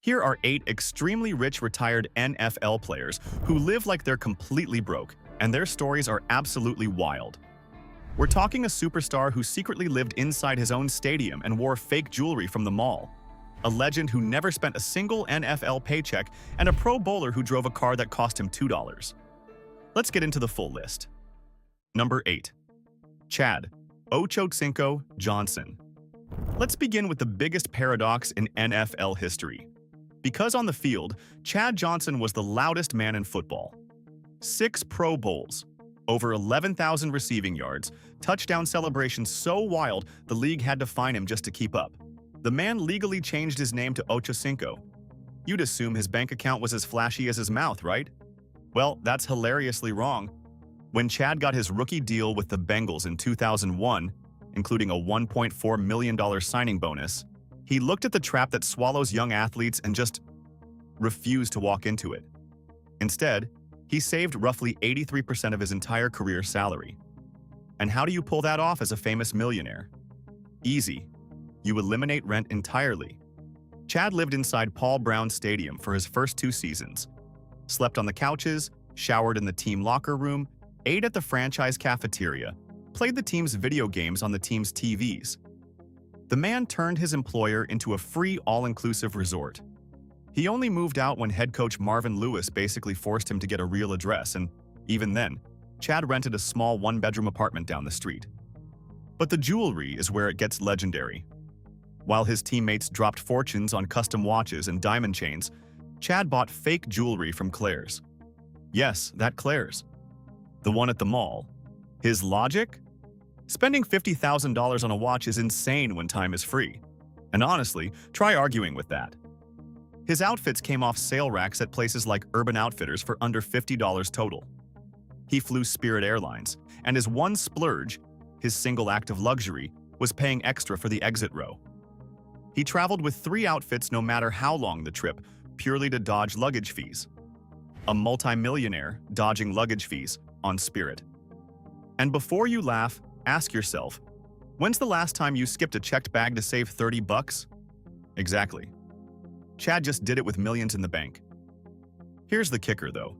Here are 8 extremely rich retired NFL players who live like they're completely broke, and their stories are absolutely wild. We're talking a superstar who secretly lived inside his own stadium and wore fake jewelry from the mall, a legend who never spent a single NFL paycheck, and a pro bowler who drove a car that cost him $2. Let's get into the full list. Number 8. Chad Ochocinco Johnson. Let's begin with the biggest paradox in NFL history. Because on the field, Chad Johnson was the loudest man in football. 6 Pro Bowls, over 11,000 receiving yards, touchdown celebrations so wild the league had to fine him just to keep up. The man legally changed his name to Ochocinco. You'd assume his bank account was as flashy as his mouth, right? Well, that's hilariously wrong. When Chad got his rookie deal with the Bengals in 2001, including a $1.4 million signing bonus, he looked at the trap that swallows young athletes and just refused to walk into it. Instead, he saved roughly 83% of his entire career salary. And how do you pull that off as a famous millionaire? Easy. You eliminate rent entirely. Chad lived inside Paul Brown Stadium for his first 2 seasons, slept on the couches, showered in the team locker room, ate at the franchise cafeteria, played the team's video games on the team's TVs. The man turned his employer into a free all-inclusive resort. He only moved out when head coach Marvin Lewis basically forced him to get a real address, and even then, Chad rented a small 1-bedroom apartment down the street. But the jewelry is where it gets legendary. While his teammates dropped fortunes on custom watches and diamond chains, Chad bought fake jewelry from Claire's. Yes, that Claire's. The one at the mall. His logic? Spending $50,000 on a watch is insane when time is free. And honestly, try arguing with that. His outfits came off sale racks at places like Urban Outfitters for under $50 total. He flew Spirit Airlines, and his one splurge, his single act of luxury, was paying extra for the exit row. He traveled with 3 outfits no matter how long the trip, purely to dodge luggage fees. A multimillionaire dodging luggage fees on Spirit. And before you laugh, ask yourself, when's the last time you skipped a checked bag to save $30? Exactly. Chad just did it with millions in the bank. Here's the kicker, though.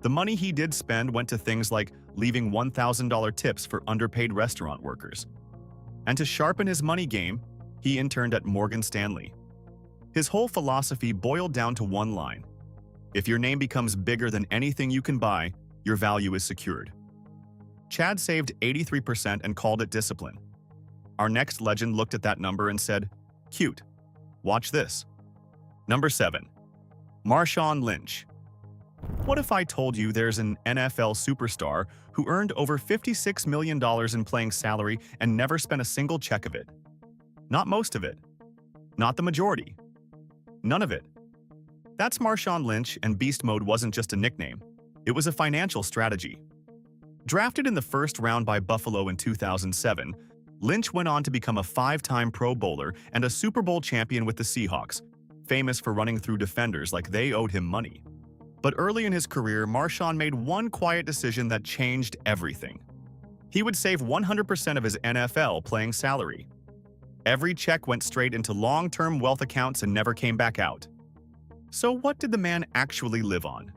The money he did spend went to things like leaving $1,000 tips for underpaid restaurant workers. And to sharpen his money game, he interned at Morgan Stanley. His whole philosophy boiled down to one line. If your name becomes bigger than anything you can buy, your value is secured. Chad saved 83% and called it discipline. Our next legend looked at that number and said, "Cute. Watch this." Number 7. Marshawn Lynch. What if I told you there's an NFL superstar who earned over $56 million in playing salary and never spent a single check of it? Not most of it. Not the majority. None of it. That's Marshawn Lynch, and beast mode wasn't just a nickname. It was a financial strategy. Drafted in the first round by Buffalo in 2007, Lynch went on to become a 5-time Pro Bowler and a Super Bowl champion with the Seahawks, famous for running through defenders like they owed him money. But early in his career, Marshawn made one quiet decision that changed everything. He would save 100% of his NFL playing salary. Every check went straight into long-term wealth accounts and never came back out. So what did the man actually live on?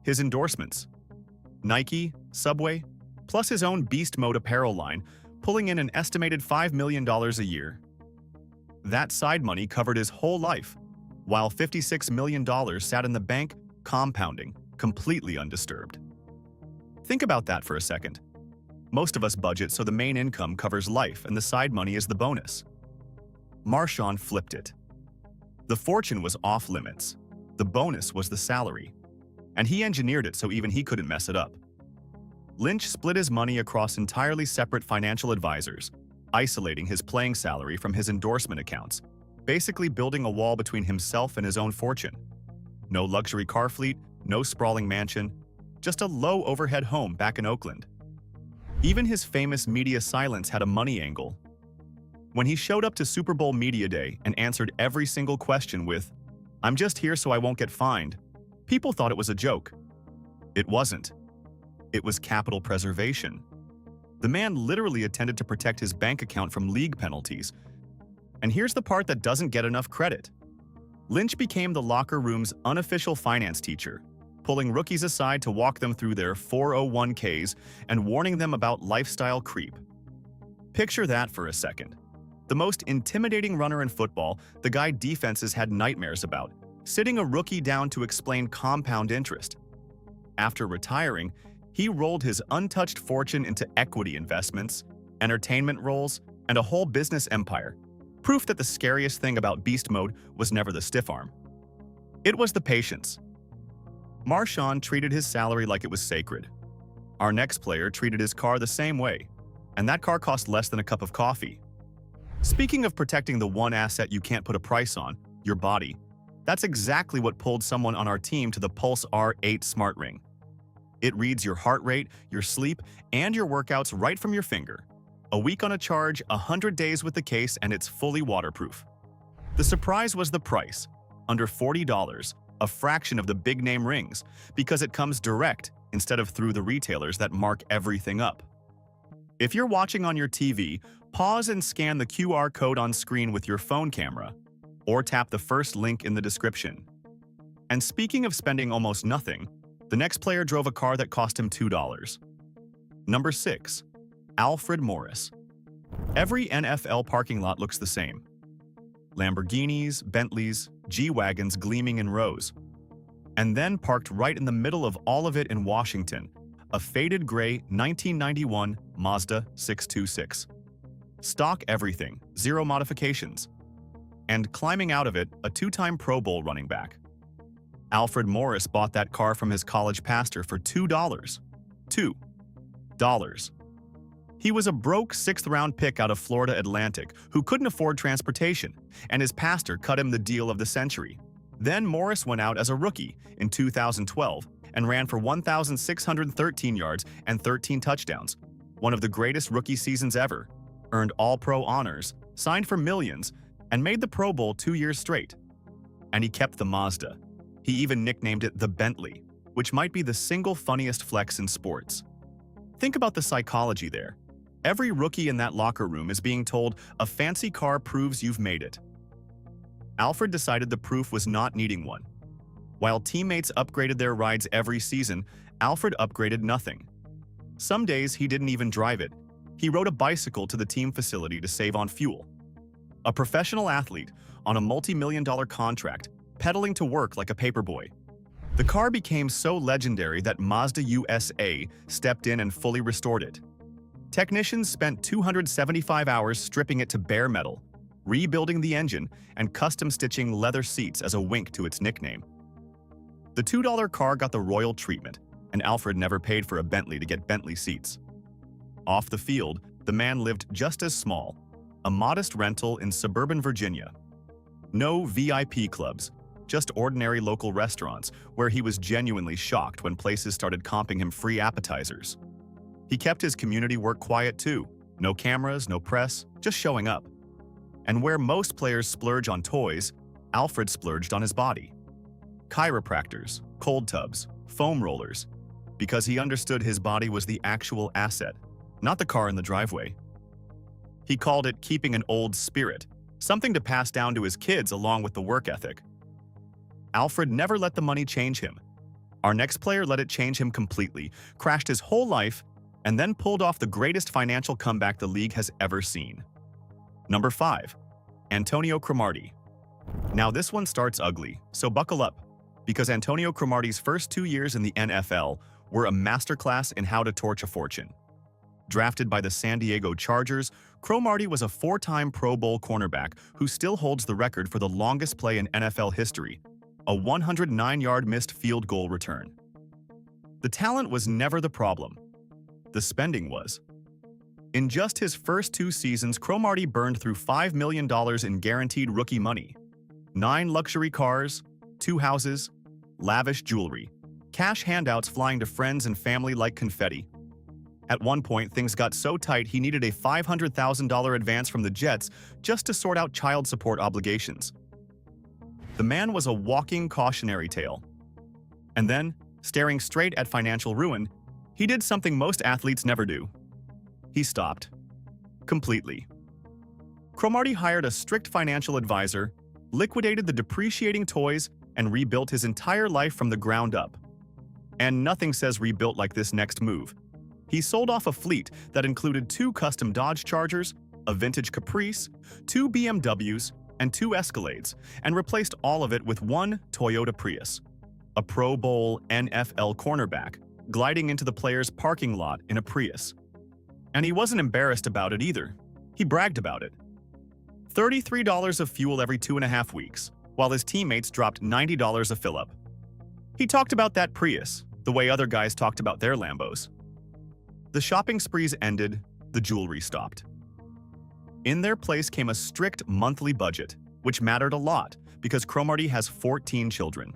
His endorsements. Nike, Subway, plus his own beast mode apparel line, pulling in an estimated $5 million a year. That side money covered his whole life, while $56 million sat in the bank, compounding, completely undisturbed. Think about that for a second. Most of us budget so the main income covers life and the side money is the bonus. Marshawn flipped it. The fortune was off limits. The bonus was the salary. And he engineered it so even he couldn't mess it up. Lynch split his money across entirely separate financial advisors, isolating his playing salary from his endorsement accounts, basically building a wall between himself and his own fortune. No luxury car fleet, no sprawling mansion, just a low overhead home back in Oakland. Even his famous media silence had a money angle. When he showed up to Super Bowl Media Day and answered every single question with, "I'm just here so I won't get fined," people thought it was a joke. It wasn't. It was capital preservation. The man literally intended to protect his bank account from league penalties. And here's the part that doesn't get enough credit. Lynch became the locker room's unofficial finance teacher, pulling rookies aside to walk them through their 401ks and warning them about lifestyle creep. Picture that for a second. The most intimidating runner in football, the guy defenses had nightmares about, sitting a rookie down to explain compound interest. After retiring, he rolled his untouched fortune into equity investments, entertainment roles, and a whole business empire. Proof that the scariest thing about beast mode was never the stiff arm. It was the patience. Marshawn treated his salary like it was sacred. Our next player treated his car the same way, and that car cost less than a cup of coffee. Speaking of protecting the one asset you can't put a price on, your body, that's exactly what pulled someone on our team to the Pulse R8 Smart Ring. It reads your heart rate, your sleep, and your workouts right from your finger. A week on a charge, 100 days with the case, and it's fully waterproof. The surprise was the price, under $40, a fraction of the big-name rings, because it comes direct instead of through the retailers that mark everything up. If you're watching on your TV, pause and scan the QR code on screen with your phone camera, or tap the first link in the description. And speaking of spending almost nothing, the next player drove a car that cost him $2. Number 6. Alfred Morris. Every NFL parking lot looks the same. Lamborghinis, Bentleys, G-Wagons gleaming in rows. And then parked right in the middle of all of it in Washington, a faded gray 1991 Mazda 626. Stock everything, zero modifications. And climbing out of it, a two-time Pro Bowl running back. Alfred Morris bought that car from his college pastor for $2. $2. He was a broke sixth-round pick out of Florida Atlantic who couldn't afford transportation, and his pastor cut him the deal of the century. Then Morris went out as a rookie in 2012 and ran for 1,613 yards and 13 touchdowns, one of the greatest rookie seasons ever, earned All-Pro honors, signed for millions, and made the Pro Bowl 2 years straight. And he kept the Mazda. He even nicknamed it the Bentley, which might be the single funniest flex in sports. Think about the psychology there. Every rookie in that locker room is being told a fancy car proves you've made it. Alfred decided the proof was not needing one. While teammates upgraded their rides every season, Alfred upgraded nothing. Some days he didn't even drive it. He rode a bicycle to the team facility to save on fuel. A professional athlete on a multi-million-dollar contract, pedaling to work like a paperboy. The car became so legendary that Mazda USA stepped in and fully restored it. Technicians spent 275 hours stripping it to bare metal, rebuilding the engine, and custom stitching leather seats as a wink to its nickname. The $2 car got the royal treatment, and Alfred never paid for a Bentley to get Bentley seats. Off the field, the man lived just as small, a modest rental in suburban Virginia. No VIP clubs, just ordinary local restaurants where he was genuinely shocked when places started comping him free appetizers. He kept his community work quiet too. No cameras, no press, just showing up. And where most players splurge on toys, Alfred splurged on his body. Chiropractors, cold tubs, foam rollers, because he understood his body was the actual asset, not the car in the driveway. He called it keeping an old spirit, something to pass down to his kids along with the work ethic. Alfred never let the money change him. Our next player let it change him completely, crashed his whole life, and then pulled off the greatest financial comeback the league has ever seen. Number 5. Antonio Cromartie. Now this one starts ugly, so buckle up, because Antonio Cromartie's first 2 years in the NFL were a masterclass in how to torch a fortune. Drafted by the San Diego Chargers, Cromartie was a 4-time Pro Bowl cornerback who still holds the record for the longest play in NFL history, a 109-yard missed field goal return. The talent was never the problem. The spending was. In just his first 2 seasons, Cromartie burned through $5 million in guaranteed rookie money. 9 luxury cars, 2 houses, lavish jewelry, cash handouts flying to friends and family like confetti. At one point, things got so tight he needed a $500,000 advance from the Jets just to sort out child support obligations. The man was a walking cautionary tale. And then, staring straight at financial ruin, he did something most athletes never do. He stopped. Completely. Cromartie hired a strict financial advisor, liquidated the depreciating toys, and rebuilt his entire life from the ground up. And nothing says rebuilt like this next move. He sold off a fleet that included 2 custom Dodge Chargers, a vintage Caprice, 2 BMWs, and 2 Escalades, and replaced all of it with 1 Toyota Prius, a Pro Bowl NFL cornerback, gliding into the player's parking lot in a Prius. And he wasn't embarrassed about it either. He bragged about it. $33 of fuel every 2.5 weeks, while his teammates dropped $90 a fill-up. He talked about that Prius, the way other guys talked about their Lambos. The shopping sprees ended, the jewelry stopped. In their place came a strict monthly budget, which mattered a lot because Cromartie has 14 children.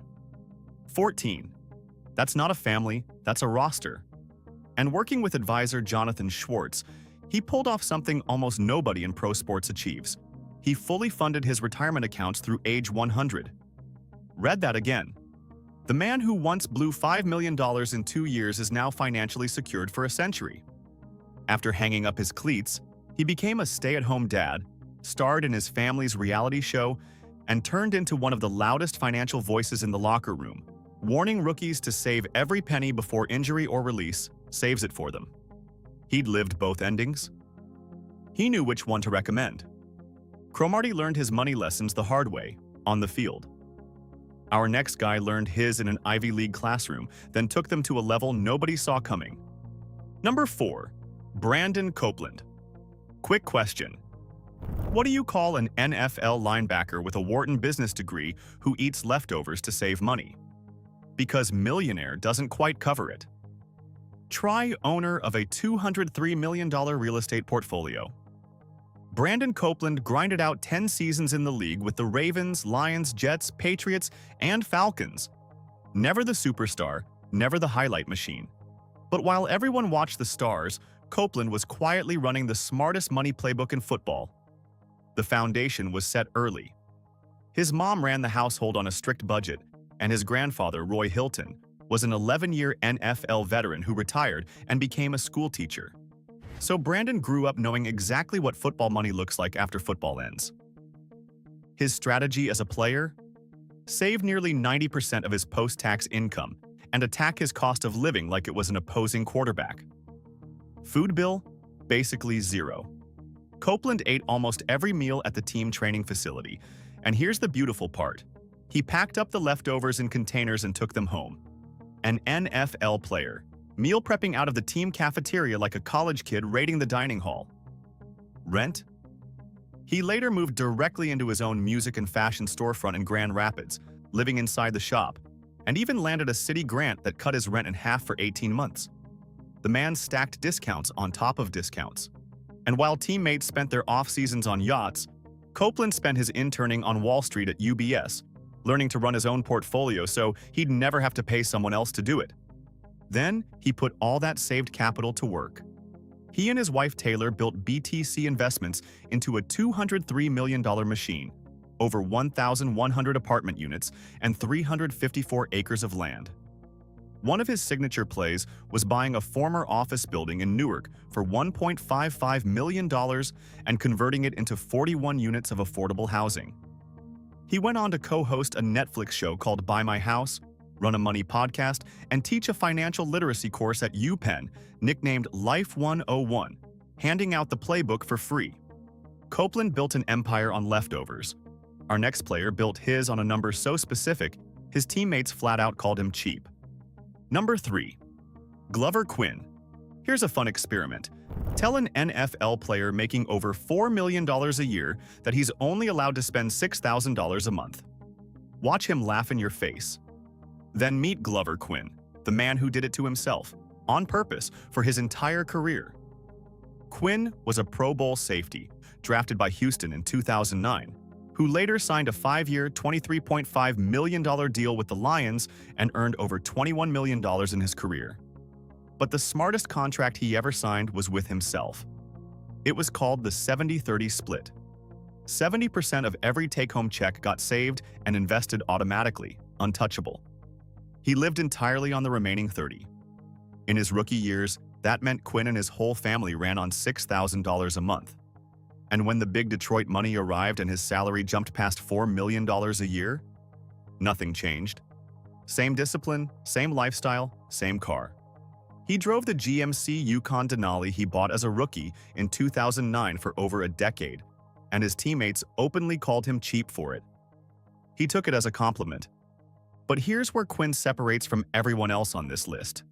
14. That's not a family, that's a roster. And working with advisor Jonathan Schwartz, he pulled off something almost nobody in pro sports achieves. He fully funded his retirement accounts through age 100. Read that again. The man who once blew $5 million in 2 years is now financially secured for a century. After hanging up his cleats, he became a stay-at-home dad, starred in his family's reality show, and turned into one of the loudest financial voices in the locker room, warning rookies to save every penny before injury or release, saves it for them. He'd lived both endings. He knew which one to recommend. Cromartie learned his money lessons the hard way, on the field. Our next guy learned his in an Ivy League classroom, then took them to a level nobody saw coming. Number 4. Brandon Copeland. Quick question. What do you call an NFL linebacker with a Wharton business degree who eats leftovers to save money? Because millionaire doesn't quite cover it. Try owner of a $203 million real estate portfolio. Brandon Copeland grinded out 10 seasons in the league with the Ravens, Lions, Jets, Patriots, and Falcons. Never the superstar, never the highlight machine. But while everyone watched the stars, Copeland was quietly running the smartest money playbook in football. The foundation was set early. His mom ran the household on a strict budget, and his grandfather, Roy Hilton, was an 11-year NFL veteran who retired and became a school teacher. So Brandon grew up knowing exactly what football money looks like after football ends. His strategy as a player? Save nearly 90% of his post-tax income and attack his cost of living like it was an opposing quarterback. Food bill? Basically zero. Copeland ate almost every meal at the team training facility, and here's the beautiful part. He packed up the leftovers in containers and took them home. An NFL player, meal prepping out of the team cafeteria like a college kid raiding the dining hall. Rent? He later moved directly into his own music and fashion storefront in Grand Rapids, living inside the shop, and even landed a city grant that cut his rent in half for 18 months. The man stacked discounts on top of discounts. And while teammates spent their off-seasons on yachts, Copeland spent his interning on Wall Street at UBS, learning to run his own portfolio so he'd never have to pay someone else to do it. Then, he put all that saved capital to work. He and his wife Taylor built BTC Investments into a $203 million machine, over 1,100 apartment units, and 354 acres of land. One of his signature plays was buying a former office building in Newark for $1.55 million and converting it into 41 units of affordable housing. He went on to co-host a Netflix show called Buy My House, run a money podcast, and teach a financial literacy course at UPenn, nicknamed Life 101, handing out the playbook for free. Copeland built an empire on leftovers. Our next player built his on a number so specific, his teammates flat out called him cheap. Number 3. Glover Quinn. Here's a fun experiment. Tell an NFL player making over $4 million a year that he's only allowed to spend $6,000 a month. Watch him laugh in your face. Then meet Glover Quinn, the man who did it to himself, on purpose, for his entire career. Quinn was a Pro Bowl safety, drafted by Houston in 2009, who later signed a 5-year, $23.5 million deal with the Lions and earned over $21 million in his career. But the smartest contract he ever signed was with himself. It was called the 70-30 split. 70% of every take-home check got saved and invested automatically, untouchable. He lived entirely on the remaining 30. In his rookie years, that meant Quinn and his whole family ran on $6,000 a month. And when the big Detroit money arrived and his salary jumped past $4 million a year, nothing changed. Same discipline, same lifestyle, same car. He drove the GMC Yukon Denali he bought as a rookie in 2009 for over a decade, and his teammates openly called him cheap for it. He took it as a compliment. But here's where Quinn separates from everyone else on this list.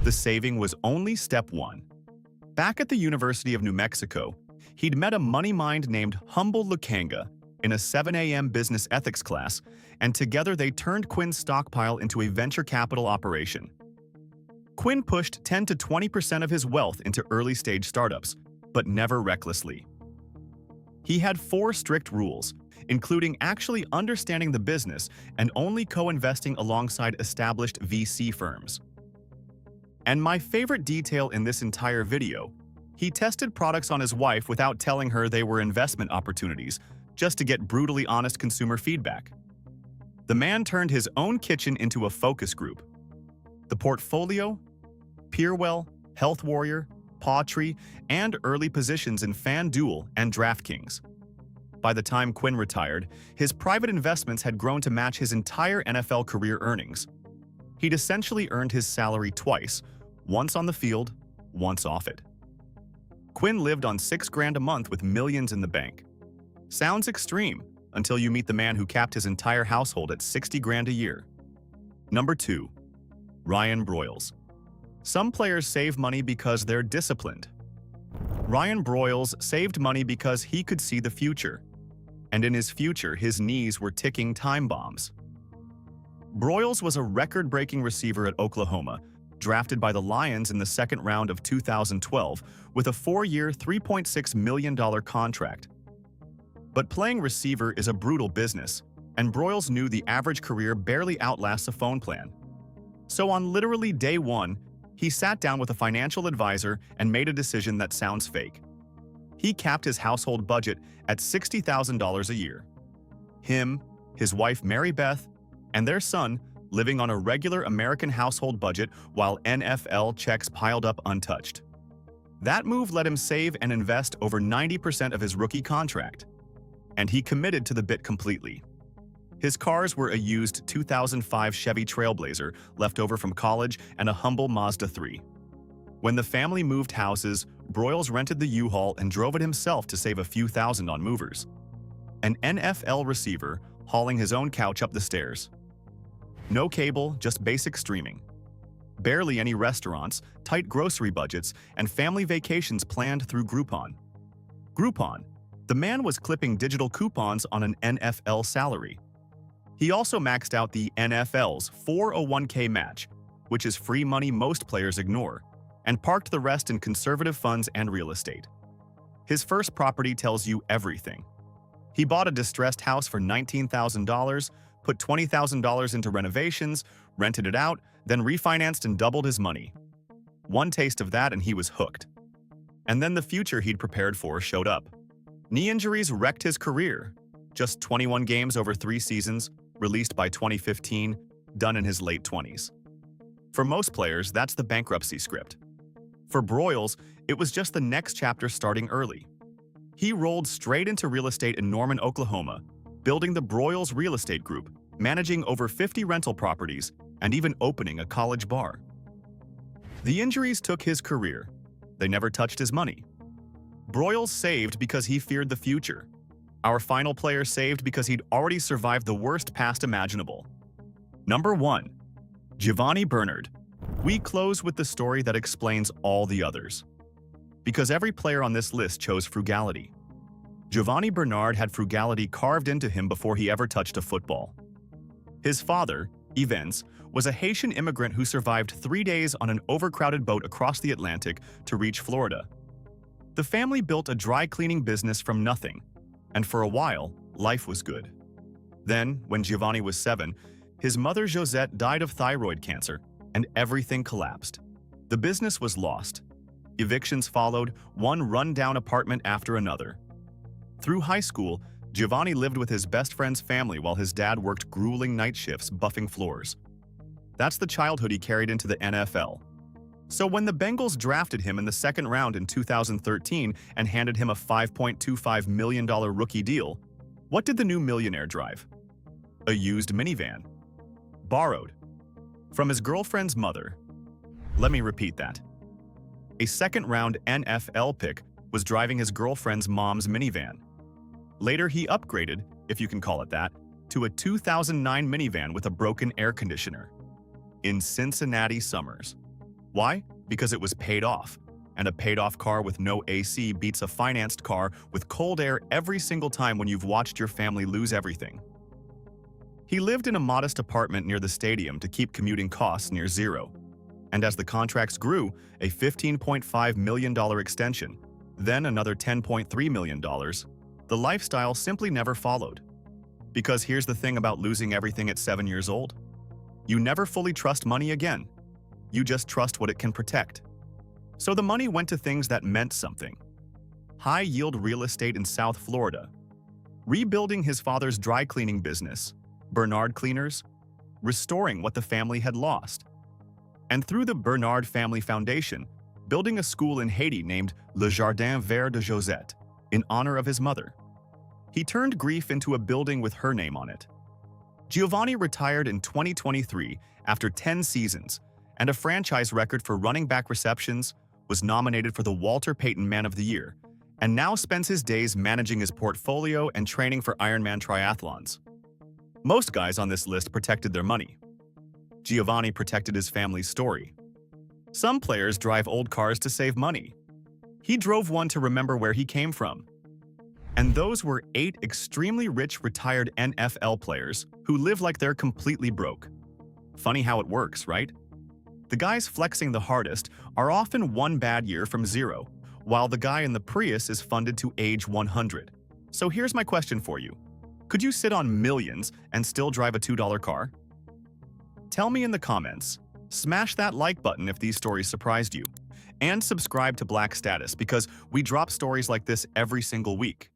The saving was only step one. Back at the University of New Mexico, he'd met a money mind named Humble Lukanga in a 7 a.m. business ethics class, and together they turned Quinn's stockpile into a venture capital operation. Quinn pushed 10 to 20% of his wealth into early-stage startups, but never recklessly. He had 4 strict rules, including actually understanding the business and only co-investing alongside established VC firms. And my favorite detail in this entire video, he tested products on his wife without telling her they were investment opportunities, just to get brutally honest consumer feedback. The man turned his own kitchen into a focus group. The portfolio, Peerwell, Health Warrior, Pawtree, and early positions in FanDuel and DraftKings. By the time Quinn retired, his private investments had grown to match his entire NFL career earnings. He'd essentially earned his salary twice, once on the field, once off it. Quinn lived on $6,000 a month with millions in the bank. Sounds extreme until you meet the man who capped his entire household at $60,000 a year. Number 2. Ryan Broyles. Some players save money because they're disciplined. Ryan Broyles saved money because he could see the future. And in his future, his knees were ticking time bombs. Broyles was a record-breaking receiver at Oklahoma, drafted by the Lions in the second round of 2012 with a 4-year, $3.6 million contract. But playing receiver is a brutal business, and Broyles knew the average career barely outlasts a phone plan. So on literally day one, he sat down with a financial advisor and made a decision that sounds fake. He capped his household budget at $60,000 a year. Him, his wife Mary Beth, and their son living on a regular American household budget while NFL checks piled up untouched. That move let him save and invest over 90% of his rookie contract. And he committed to the bit completely. His cars were a used 2005 Chevy Trailblazer left over from college and a humble Mazda 3. When the family moved houses, Broyles rented the U-Haul and drove it himself to save a few thousand on movers. An NFL receiver hauling his own couch up the stairs. No cable, just basic streaming. Barely any restaurants, tight grocery budgets, and family vacations planned through Groupon. Groupon. The man was clipping digital coupons on an NFL salary. He also maxed out the NFL's 401k match, which is free money most players ignore, and parked the rest in conservative funds and real estate. His first property tells you everything. He bought a distressed house for $19,000, put $20,000 into renovations, rented it out, then refinanced and doubled his money. One taste of that and he was hooked. And then the future he'd prepared for showed up. Knee injuries wrecked his career. Just 21 games over 3 seasons, released by 2015, done in his late 20s. For most players, that's the bankruptcy script. For Broyles, it was just the next chapter starting early. He rolled straight into real estate in Norman, Oklahoma, building the Broyles Real Estate Group, managing over 50 rental properties, and even opening a college bar. The injuries took his career. They never touched his money. Broyles saved because he feared the future. Our final player saved because he'd already survived the worst past imaginable. Number 1. Giovanni Bernard. We close with the story that explains all the others. Because every player on this list chose frugality. Giovanni Bernard had frugality carved into him before he ever touched a football. His father, Yves, was a Haitian immigrant who survived 3 days on an overcrowded boat across the Atlantic to reach Florida. The family built a dry cleaning business from nothing, and for a while, life was good. Then, when Giovanni was 7, his mother Josette died of thyroid cancer, and everything collapsed. The business was lost. Evictions followed, one run-down apartment after another. Through high school, Giovanni lived with his best friend's family while his dad worked grueling night shifts buffing floors. That's the childhood he carried into the NFL. So when the Bengals drafted him in the second round in 2013 and handed him a $5.25 million rookie deal, what did the new millionaire drive? A used minivan. Borrowed. From his girlfriend's mother. Let me repeat that. A second-round NFL pick was driving his girlfriend's mom's minivan. Later, he upgraded, if you can call it that, to a 2009 minivan with a broken air conditioner. In Cincinnati summers. Why? Because it was paid off. And a paid-off car with no AC beats a financed car with cold air every single time when you've watched your family lose everything. He lived in a modest apartment near the stadium to keep commuting costs near zero. And as the contracts grew, a $15.5 million extension, then another $10.3 million, the lifestyle simply never followed. Because here's the thing about losing everything at 7 years old. You never fully trust money again. You just trust what it can protect. So the money went to things that meant something. High-yield real estate in South Florida, rebuilding his father's dry cleaning business, Bernard Cleaners, restoring what the family had lost. And through the Bernard Family Foundation, building a school in Haiti named Le Jardin Vert de Josette, in honor of his mother. He turned grief into a building with her name on it. Giovanni retired in 2023 after 10 seasons, and a franchise record for running back receptions, was nominated for the Walter Payton Man of the Year, and now spends his days managing his portfolio and training for Ironman triathlons. Most guys on this list protected their money. Giovanni protected his family's story. Some players drive old cars to save money. He drove one to remember where he came from. And those were 8 extremely rich retired NFL players who live like they're completely broke. Funny how it works, right? The guys flexing the hardest are often one bad year from zero, while the guy in the Prius is funded to age 100. So here's my question for you. Could you sit on millions and still drive a $2 car? Tell me in the comments. Smash that like button if these stories surprised you. And subscribe to Black Status because we drop stories like this every single week.